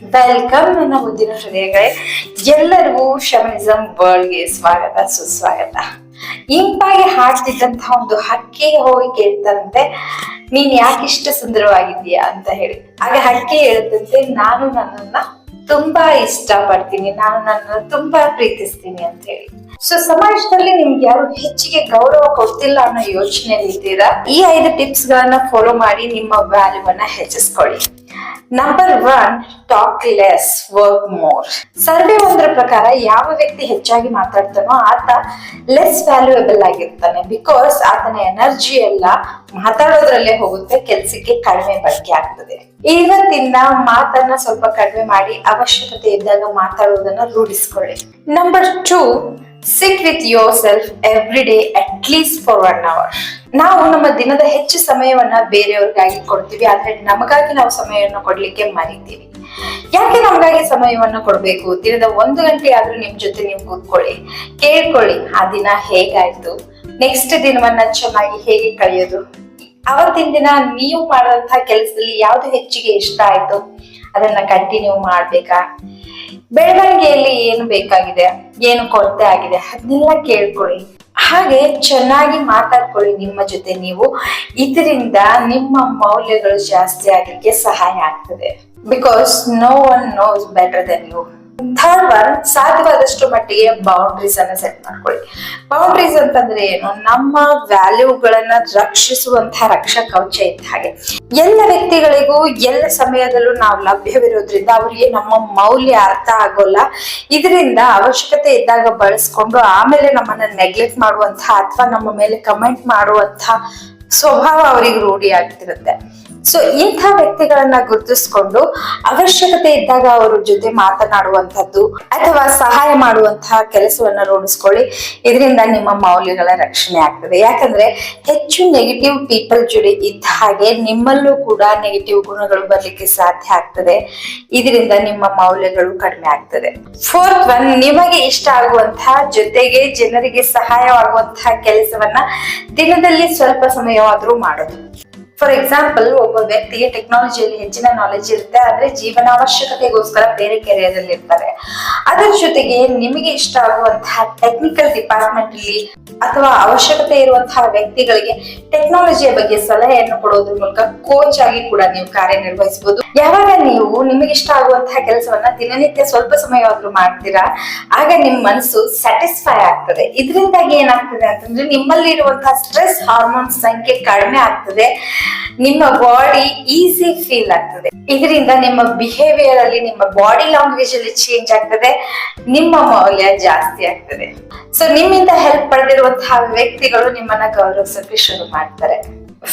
Welcome ನನ್ನ ಮುದ್ದಿನ ಹೃದಯಗಳೇ, ಎಲ್ಲರಿಗೂ ಶಮನಿಸಂ ವರ್ಲ್ಡ್ಗೆ ಸ್ವಾಗತ ಸುಸ್ವಾಗತ. ಇಂಪಾಗಿ ಹಾಡ್ತಿದ್ದಂತಹ ಒಂದು ಹಕ್ಕಿಗೆ ಹೋಗಿ ಕೇಳ್ತಾರಂತೆ, ನೀನ್ ಯಾಕಿಷ್ಟು ಸುಂದರವಾಗಿದ್ದೀಯಾ ಅಂತ ಹೇಳಿ. ಆಗ ಹಕ್ಕಿ ಹೇಳುತ್ತಂತೆ, ನಾನು ನನ್ನನ್ನ ತುಂಬಾ ಇಷ್ಟ ಪಡ್ತೀನಿ, ನಾನು ನನ್ನನ್ನು ತುಂಬಾ ಪ್ರೀತಿಸ್ತೀನಿ ಅಂತ ಹೇಳಿ. ಸೊ ಸಮಾಜದಲ್ಲಿ ನಿಮ್ಗೆ ಯಾರು ಹೆಚ್ಚಿಗೆ ಗೌರವ ಕೊಡ್ತಿಲ್ಲ ಅನ್ನೋ ಯೋಚನೆಯಲ್ಲಿ ಇದ್ದೀರಾ, ಈ 5 ಟಿಪ್ಸ್ ಗಳನ್ನ ಫಾಲೋ ಮಾಡಿ ನಿಮ್ಮ ವ್ಯಾಲ್ಯೂವನ್ನ ಹೆಚ್ಚಿಸ್ಕೊಳ್ಳಿ. Number 1, talk less, work more. Survey ಒಂದರ ಪ್ರಕಾರ ಯಾವ ವ್ಯಕ್ತಿ ಹೆಚ್ಚಾಗಿ ಮಾತಾಡ್ತಾನೋ ಆತ ಲೆಸ್ ವ್ಯಾಲ್ಯೂಯಬಲ್ ಆಗಿರ್ತಾನೆ. ಬಿಕಾಸ್ ಆತನ ಎನರ್ಜಿ ಎಲ್ಲ ಮಾತಾಡೋದ್ರಲ್ಲೇ ಹೋಗುತ್ತೆ, ಕೆಲ್ಸಕ್ಕೆ ಕಡಿಮೆ ಬಳಕೆ ಆಗ್ತದೆ. ಇವತ್ತಿಂದ ಮಾತನ್ನ ಸ್ವಲ್ಪ ಕಡಿಮೆ ಮಾಡಿ ಅವಶ್ಯಕತೆ ಇದ್ದಾಗ ಮಾತಾಡೋದನ್ನ ರೂಢಿಸ್ಕೊಳ್ಳಿ. Number 2, sit with yourself every day at least for 1 hour. ನಾವು ನಮ್ಮ ದಿನದ ಹೆಚ್ಚು ಸಮಯವನ್ನ ಬೇರೆಯವ್ರಿಗಾಗಿ ಕೊಡ್ತೀವಿ, ಆದ್ರೆ ನಮಗಾಗಿ ನಾವು ಸಮಯವನ್ನು ಕೊಡ್ಲಿಕ್ಕೆ ಮರಿತೀವಿ. ಯಾಕೆ ನಮಗಾಗಿ ಸಮಯವನ್ನ ಕೊಡ್ಬೇಕು? ದಿನದ 1 ಗಂಟೆ ಆದ್ರೂ ನಿಮ್ ಜೊತೆ ನೀವು ಕೂತ್ಕೊಳ್ಳಿ, ಕೇಳ್ಕೊಳ್ಳಿ ಆ ದಿನ ಹೇಗಾಯ್ತು, ನೆಕ್ಸ್ಟ್ ದಿನವನ್ನ ಚೆನ್ನಾಗಿ ಹೇಗೆ ಕಳೆಯೋದು, ಅವತ್ತಿನ ದಿನ ನೀವು ಮಾಡುವಂತಹ ಕೆಲಸದಲ್ಲಿ ಯಾವ್ದು ಹೆಚ್ಚಿಗೆ ಇಷ್ಟ ಆಯ್ತು ಅದನ್ನ ಕಂಟಿನ್ಯೂ ಮಾಡ್ಬೇಕಾ, ಬೆಳವಣಿಗೆಯಲ್ಲಿ ಏನು ಬೇಕಾಗಿದೆ, ಏನು ಕೊರತೆ ಆಗಿದೆ ಅದನ್ನೆಲ್ಲ ಕೇಳ್ಕೊಳ್ಳಿ. ಹಾಗೆ ಚೆನ್ನಾಗಿ ಮಾತಾಡ್ಕೊಳ್ಳಿ ನಿಮ್ಮ ಜೊತೆ ನೀವು. ಇದರಿಂದ ನಿಮ್ಮ ಮೌಲ್ಯಗಳು ಜಾಸ್ತಿ ಆಗಲಿಕ್ಕೆ ಸಹಾಯ ಆಗ್ತದೆ. Because no one knows better than you. Third one, ಸಾಧ್ಯವಾದಷ್ಟು ಮಟ್ಟಿಗೆ ಬೌಂಡ್ರೀಸ್ ಅನ್ನ ಸೆಟ್ ಮಾಡ್ಕೊಳ್ಳಿ. ಬೌಂಡ್ರೀಸ್ ಅಂತಂದ್ರೆ ಏನು? ನಮ್ಮ ವ್ಯಾಲ್ಯೂಗಳನ್ನ ರಕ್ಷಿಸುವಂತಹ ರಕ್ಷಾ ಕವಚ ಇದ್ದ ಹಾಗೆ. ಎಲ್ಲ ವ್ಯಕ್ತಿಗಳಿಗೂ ಎಲ್ಲ ಸಮಯದಲ್ಲೂ ನಾವು ಲಭ್ಯವಿರೋದ್ರಿಂದ ಅವರಿಗೆ ನಮ್ಮ ಮೌಲ್ಯ ಅರ್ಥ ಆಗೋಲ್ಲ. ಇದರಿಂದ ಅವಶ್ಯಕತೆ ಇದ್ದಾಗ ಬಳಸ್ಕೊಂಡು ಆಮೇಲೆ ನಮ್ಮನ್ನ ನೆಗ್ಲೆಕ್ಟ್ ಮಾಡುವಂತಹ ಅಥವಾ ನಮ್ಮ ಮೇಲೆ ಕಮೆಂಟ್ ಮಾಡುವಂತಹ ಸ್ವಭಾವ ಅವರಿಗೆ ರೂಢಿ ಆಗ್ತಿರುತ್ತೆ. ಸೊ ಇಂಥ ವ್ಯಕ್ತಿಗಳನ್ನ ಗುರುತಿಸ್ಕೊಂಡು ಅವಶ್ಯಕತೆ ಇದ್ದಾಗ ಅವರ ಜೊತೆ ಮಾತನಾಡುವಂಥದ್ದು ಅಥವಾ ಸಹಾಯ ಮಾಡುವಂತಹ ಕೆಲಸವನ್ನ ರೂಢಿಸ್ಕೊಳ್ಳಿ. ಇದರಿಂದ ನಿಮ್ಮ ಮೌಲ್ಯಗಳ ರಕ್ಷಣೆ ಆಗ್ತದೆ. ಯಾಕಂದ್ರೆ ಹೆಚ್ಚು ನೆಗೆಟಿವ್ ಪೀಪಲ್ ಜೊತೆ ಇದ್ದ ಹಾಗೆ ನಿಮ್ಮಲ್ಲೂ ಕೂಡ ನೆಗೆಟಿವ್ ಗುಣಗಳು ಬರ್ಲಿಕ್ಕೆ ಸಾಧ್ಯ ಆಗ್ತದೆ. ಇದರಿಂದ ನಿಮ್ಮ ಮೌಲ್ಯಗಳು ಕಡಿಮೆ ಆಗ್ತದೆ. ಫೋರ್ತ್ ಒನ್, ನಿಮಗೆ ಇಷ್ಟ ಆಗುವಂತಹ ಜೊತೆಗೆ ಜನರಿಗೆ ಸಹಾಯವಾಗುವಂತಹ ಕೆಲಸವನ್ನ ದಿನದಲ್ಲಿ ಸ್ವಲ್ಪ ಸಮಯವಾದ್ರೂ ಮಾಡೋದು. ಫಾರ್ ಎಕ್ಸಾಂಪಲ್, ಒಬ್ಬ ವ್ಯಕ್ತಿಗೆ ಟೆಕ್ನಾಲಜಿಯಲ್ಲಿ ಹೆಚ್ಚಿನ ನಾಲೆಜ್ ಇರುತ್ತೆ, ಆದ್ರೆ ಜೀವನಾವಶ್ಯಕತೆಗೋಸ್ಕರ ಬೇರೆ ಕೆರಿಯರ್ ಇರ್ತಾರೆ. ಅದರ ಜೊತೆಗೆ ನಿಮಗೆ ಇಷ್ಟ ಆಗುವಂತಹ ಟೆಕ್ನಿಕಲ್ ಡಿಪಾರ್ಟ್ಮೆಂಟ್ ಅಲ್ಲಿ ಅಥವಾ ಅವಶ್ಯಕತೆ ಇರುವಂತಹ ವ್ಯಕ್ತಿಗಳಿಗೆ ಟೆಕ್ನಾಲಜಿಯ ಬಗ್ಗೆ ಸಲಹೆಯನ್ನು ಕೊಡೋದ್ರ ಮೂಲಕ ಕೋಚ್ ಆಗಿ ಕೂಡ ನೀವು ಕಾರ್ಯನಿರ್ವಹಿಸಬಹುದು. ಯಾವಾಗ ನೀವು ನಿಮಗೆ ಇಷ್ಟ ಆಗುವಂತಹ ಕೆಲಸವನ್ನ ದಿನನಿತ್ಯ ಸ್ವಲ್ಪ ಸಮಯವಾದ್ರೂ ಮಾಡ್ತೀರಾ, ಆಗ ನಿಮ್ ಮನಸ್ಸು ಸ್ಯಾಟಿಸ್ಫೈ ಆಗ್ತದೆ. ಇದರಿಂದಾಗಿ ಏನಾಗ್ತದೆ ಅಂತಂದ್ರೆ ನಿಮ್ಮಲ್ಲಿ ಇರುವಂತಹ ಸ್ಟ್ರೆಸ್ ಹಾರ್ಮೋನ್ಸ್ ಸಂಖ್ಯೆ ಕಡಿಮೆ ಆಗ್ತದೆ, ನಿಮ್ಮ ಬಾಡಿ ಈಸಿ ಫೀಲ್ ಆಗ್ತದೆ. ಇದರಿಂದ ನಿಮ್ಮ ಬಿಹೇವಿಯರ್ ಅಲ್ಲಿ, ನಿಮ್ಮ ಬಾಡಿ ಲ್ಯಾಂಗ್ವೇಜ್ ಅಲ್ಲಿ ಚೇಂಜ್ ಆಗ್ತದೆ, ನಿಮ್ಮ ಮೌಲ್ಯ ಜಾಸ್ತಿ ಆಗ್ತದೆ. ಸೊ ನಿಮ್ಮಿಂದ ಹೆಲ್ಪ್ ಪಡೆದಿರುವಂತಹ ವ್ಯಕ್ತಿಗಳು ನಿಮ್ಮನ್ನ ಗೌರವಿಸೋಕೆ ಶುರು ಮಾಡ್ತಾರೆ.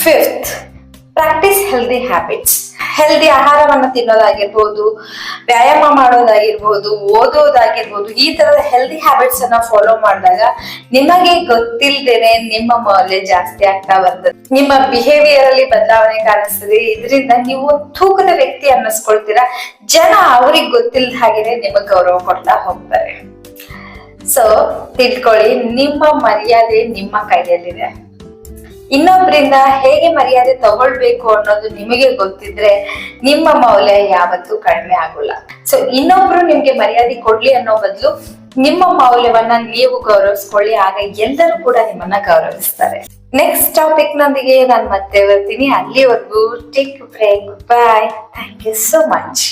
Fifth, practice healthy habits. Healthy ಆಹಾರವನ್ನ ತಿನ್ನೋದಾಗಿರ್ಬೋದು, ವ್ಯಾಯಾಮ ಮಾಡೋದಾಗಿರ್ಬೋದು, ಓದೋದಾಗಿರ್ಬೋದು, ಈ ತರದ ಹೆಲ್ದಿ ಹ್ಯಾಬಿಟ್ಸ್ ಅನ್ನ ಫಾಲೋ ಮಾಡಿದಾಗ ನಿಮಗೆ ಗೊತ್ತಿಲ್ದೇನೆ ನಿಮ್ಮ ಮೌಲ್ಯ ಜಾಸ್ತಿ ಆಗ್ತಾ ಬರ್ತದೆ. ನಿಮ್ಮ ಬಿಹೇವಿಯರ್ ಅಲ್ಲಿ ಬದಲಾವಣೆ ಕಾಣಿಸ್ತದೆ. ಇದರಿಂದ ನೀವು ತೂಕದ ವ್ಯಕ್ತಿ ಅನ್ನಿಸ್ಕೊಳ್ತೀರಾ. ಜನ ಅವ್ರಿಗೆ ಗೊತ್ತಿಲ್ಲದ ಹಾಗೇನೆ ನಿಮಗೆ ಗೌರವ ಕೊಡ್ತಾ ಹೋಗ್ತಾರೆ. ಸೊ ತಿಳ್ಕೊಳ್ಳಿ, ನಿಮ್ಮ ಮರ್ಯಾದೆ ನಿಮ್ಮ ಕೈಯಲ್ಲಿದೆ. ಇನ್ನೊಬ್ರಿಂದ ಹೇಗೆ ಮರ್ಯಾದೆ ತಗೊಳ್ಬೇಕು ಅನ್ನೋದು ನಿಮಗೆ ಗೊತ್ತಿದ್ರೆ ನಿಮ್ಮ ಮೌಲ್ಯ ಯಾವತ್ತೂ ಕಡಿಮೆ ಆಗೋಲ್ಲ. ಸೊ ಇನ್ನೊಬ್ರು ನಿಮ್ಗೆ ಮರ್ಯಾದೆ ಕೊಡ್ಲಿ ಅನ್ನೋ ಬದಲು ನಿಮ್ಮ ಮೌಲ್ಯವನ್ನ ನೀವು ಗೌರವಿಸ್ಕೊಳ್ಳಿ, ಆಗ ಎಲ್ಲರೂ ಕೂಡ ನಿಮ್ಮನ್ನ ಗೌರವಿಸ್ತಾರೆ. ನೆಕ್ಸ್ಟ್ ಟಾಪಿಕ್ ನೊಂದಿಗೆ ನಾನು ಮತ್ತೆ ಬರ್ತೀನಿ. ಅಲ್ಲಿವರೆಗೂ take break. Bye. Thank you so much.